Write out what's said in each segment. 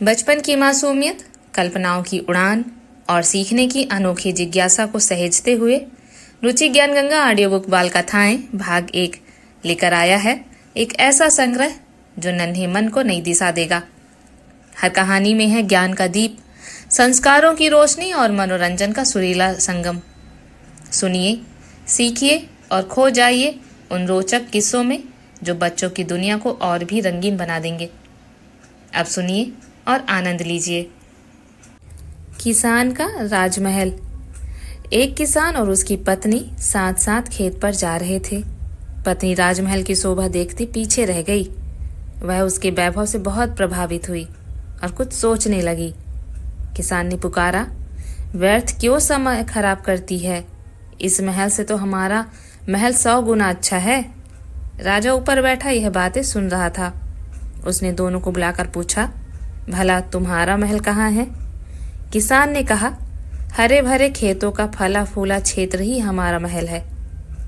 बचपन की मासूमियत, कल्पनाओं की उड़ान और सीखने की अनोखी जिज्ञासा को सहेजते हुए रुचि ज्ञान गंगा ऑडियो बुक बाल कथाएं भाग 1 लेकर आया है एक ऐसा संग्रह जो नन्हे मन को नई दिशा देगा। हर कहानी में है ज्ञान का दीप, संस्कारों की रोशनी और मनोरंजन का सुरीला संगम। सुनिए, सीखिए और खो जाइए उन रोचक किस्सों में जो बच्चों की दुनिया को और भी रंगीन बना देंगे। अब सुनिए और आनंद लीजिए। किसान का राजमहल। एक किसान और उसकी पत्नी साथ साथ खेत पर जा रहे थे। पत्नी राजमहल की शोभा देखती पीछे रह गई। वह उसके वैभव से बहुत प्रभावित हुई और कुछ सोचने लगी। किसान ने पुकारा, व्यर्थ क्यों समय खराब करती है? इस महल से तो हमारा महल 100 गुना अच्छा है। राजा ऊपर बैठा यह बातें सुन रहा था। उसने दोनों को बुलाकर पूछा, भला तुम्हारा महल कहाँ है? किसान ने कहा, हरे भरे खेतों का फला फूला क्षेत्र ही हमारा महल है,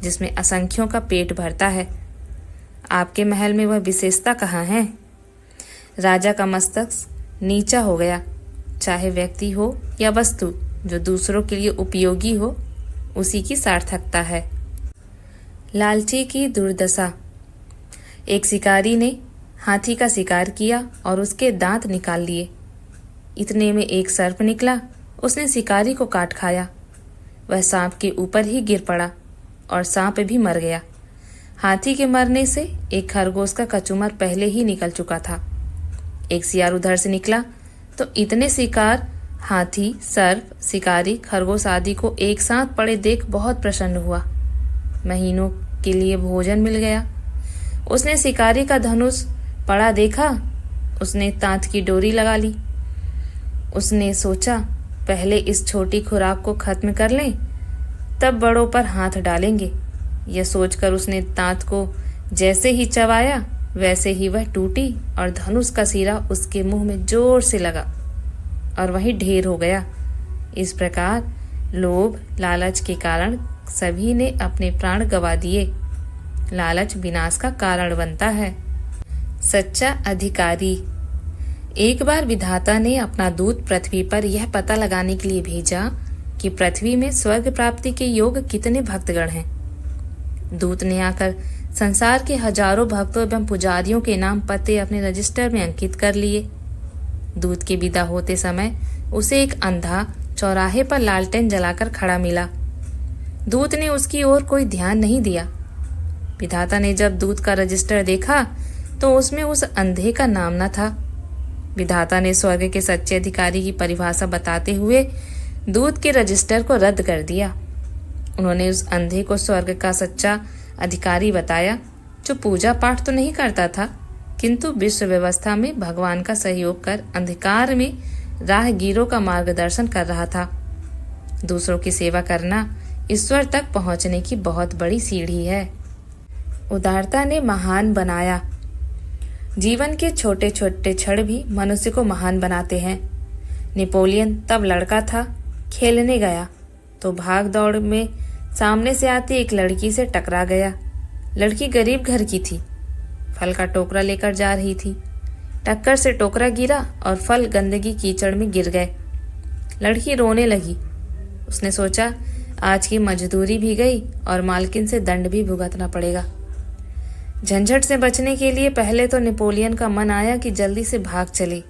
जिसमें असंख्यों का पेट भरता है। आपके महल में वह विशेषता कहाँ है? राजा का मस्तक नीचा हो गया। चाहे व्यक्ति हो या वस्तु जो दूसरों के लिए उपयोगी हो, उसी की सार्थकता है। लालची की दुर्दशा। एक शिकारी ने हाथी का शिकार किया और उसके दांत निकाल लिए। इतने में एक सर्प निकला, उसने शिकारी को काट खाया। वह सांप के ऊपर ही गिर पड़ा और सांप भी मर गया। हाथी के मरने से एक खरगोश का कचूमर पहले ही निकल चुका था। एक सियार उधर से निकला तो इतने शिकार हाथी, सर्प, शिकारी, खरगोश आदि को एक साथ पड़े देख बहुत प्रसन्न हुआ। महीनों के लिए भोजन मिल गया। उसने शिकारी का धनुष पड़ा देखा, उसने तांत की डोरी लगा ली। उसने सोचा, पहले इस छोटी खुराक को खत्म कर लें, तब बड़ों पर हाथ डालेंगे। यह सोचकर उसने तांत को जैसे ही चबाया, वैसे ही वह टूटी और धनुष का सिरा उसके मुंह में जोर से लगा और वहीं ढेर हो गया। इस प्रकार लोभ, लालच के कारण सभी ने अपने प्राण गंवा दिए। लालच विनाश का कारण बनता है। सच्चा अधिकारी। एक बार विधाता ने अपना दूत पृथ्वी पर यह पता लगाने के लिए भेजा कि पृथ्वी में स्वर्ग प्राप्ति के योग कितने भक्तगण हैं। दूत ने आकर संसार के हजारों भक्तों एवं पुजारियों के नाम पते अपने रजिस्टर में अंकित कर लिए। दूत के विदा होते समय उसे एक अंधा चौराहे पर लालटेन जलाकर खड़ा मिला। दूत ने उसकी ओर कोई ध्यान नहीं दिया। विधाता ने जब दूत का रजिस्टर देखा तो उसमें उस अंधे का नाम न था। विधाता ने स्वर्ग के सच्चे अधिकारी की परिभाषा बताते हुए दूत के रजिस्टर को रद्द कर दिया। उन्होंने उस अंधे को स्वर्ग का सच्चा अधिकारी बताया, जो पूजा पाठ तो नहीं करता था, किंतु विश्व व्यवस्था में भगवान का सहयोग कर अंधकार में राहगीरों का मार्गदर्शन कर रहा था। दूसरों की सेवा करना ईश्वर तक पहुंचने की बहुत बड़ी सीढ़ी है। उदारता ने महान बनाया। जीवन के छोटे छोटे क्षण भी मनुष्य को महान बनाते हैं। नेपोलियन तब लड़का था, खेलने गया तो भाग दौड़ में सामने से आती एक लड़की से टकरा गया। लड़की गरीब घर की थी, फल का टोकरा लेकर जा रही थी। टक्कर से टोकरा गिरा और फल गंदगी कीचड़ में गिर गए। लड़की रोने लगी। उसने सोचा, आज की मजदूरी भी गई और मालकिन से दंड भी भुगतना पड़ेगा। झंझट से बचने के लिए पहले तो नेपोलियन का मन आया कि जल्दी से भाग चले।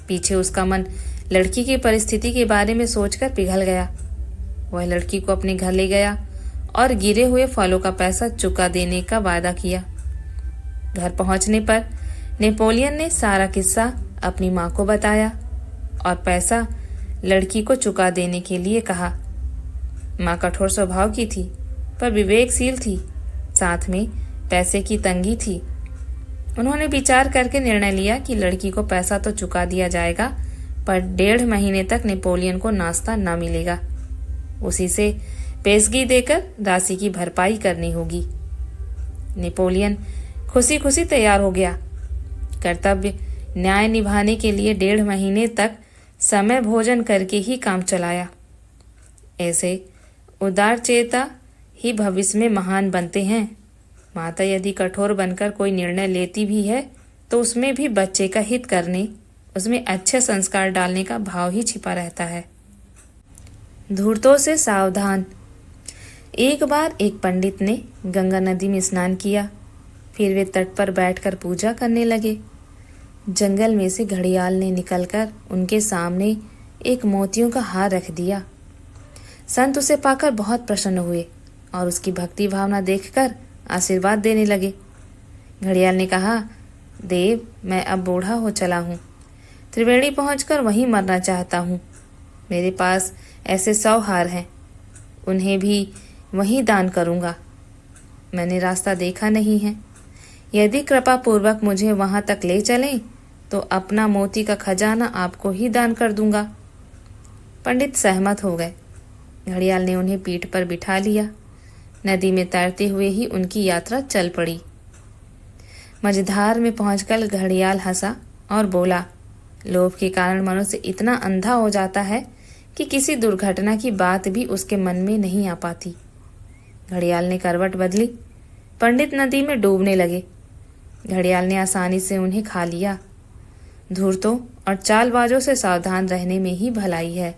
पीछे उसका मन लड़की की परिस्थिति के बारे में सोचकर पिघल गया। वह लड़की को अपने घर ले गया और गिरे हुए फलों का पैसा चुका देने का वादा किया। घर पहुंचने पर नेपोलियन ने सारा किस्सा अपनी माँ को बताया और पैसा लड़की को चुका देने के लिए कहा। माँ कठोर स्वभाव की थी पर विवेकशील थी, साथ में पैसे की तंगी थी। उन्होंने विचार करके निर्णय लिया कि लड़की को पैसा तो चुका दिया जाएगा, पर 1.5 महीने तक नेपोलियन को नाश्ता न मिलेगा। उसी से पेशगी देकर राशि की भरपाई करनी होगी। नेपोलियन खुशी खुशी तैयार हो गया। कर्तव्य न्याय निभाने के लिए 1.5 महीने तक समय भोजन करके ही काम चलाया। ऐसे उदार चेता ही भविष्य में महान बनते हैं। माता यदि कठोर बनकर कोई निर्णय लेती भी है तो उसमें भी बच्चे का हित करने उसमें अच्छे संस्कार डालने का भाव ही छिपा रहता है। धूर्तों से सावधान। एक बार एक पंडित ने गंगा नदी में स्नान किया। फिर वे तट पर बैठकर पूजा करने लगे। जंगल में से घड़ियाल ने निकलकर उनके सामने एक मोतियों का हार रख दिया। संत उसे पाकर बहुत प्रसन्न हुए और उसकी भक्ति भावना देखकर आशीर्वाद देने लगे। घड़ियाल ने कहा, देव, मैं अब बूढ़ा हो चला हूँ। त्रिवेणी पहुंचकर वहीं मरना चाहता हूँ। मेरे पास ऐसे 100 हार हैं, उन्हें भी वहीं दान करूँगा। मैंने रास्ता देखा नहीं है। यदि कृपा पूर्वक मुझे वहां तक ले चलें तो अपना मोती का खजाना आपको ही दान कर दूंगा। पंडित सहमत हो गए। घड़ियाल ने उन्हें पीठ पर बिठा लिया। नदी में तैरते हुए ही उनकी यात्रा चल पड़ी। मझधार में पहुंचकर घड़ियाल हंसा और बोला, लोभ के कारण मनुष्य इतना अंधा हो जाता है कि किसी दुर्घटना की बात भी उसके मन में नहीं आ पाती। घड़ियाल ने करवट बदली। पंडित नदी में डूबने लगे। घड़ियाल ने आसानी से उन्हें खा लिया। धूर्तों और चालबाजों से सावधान रहने में ही भलाई है।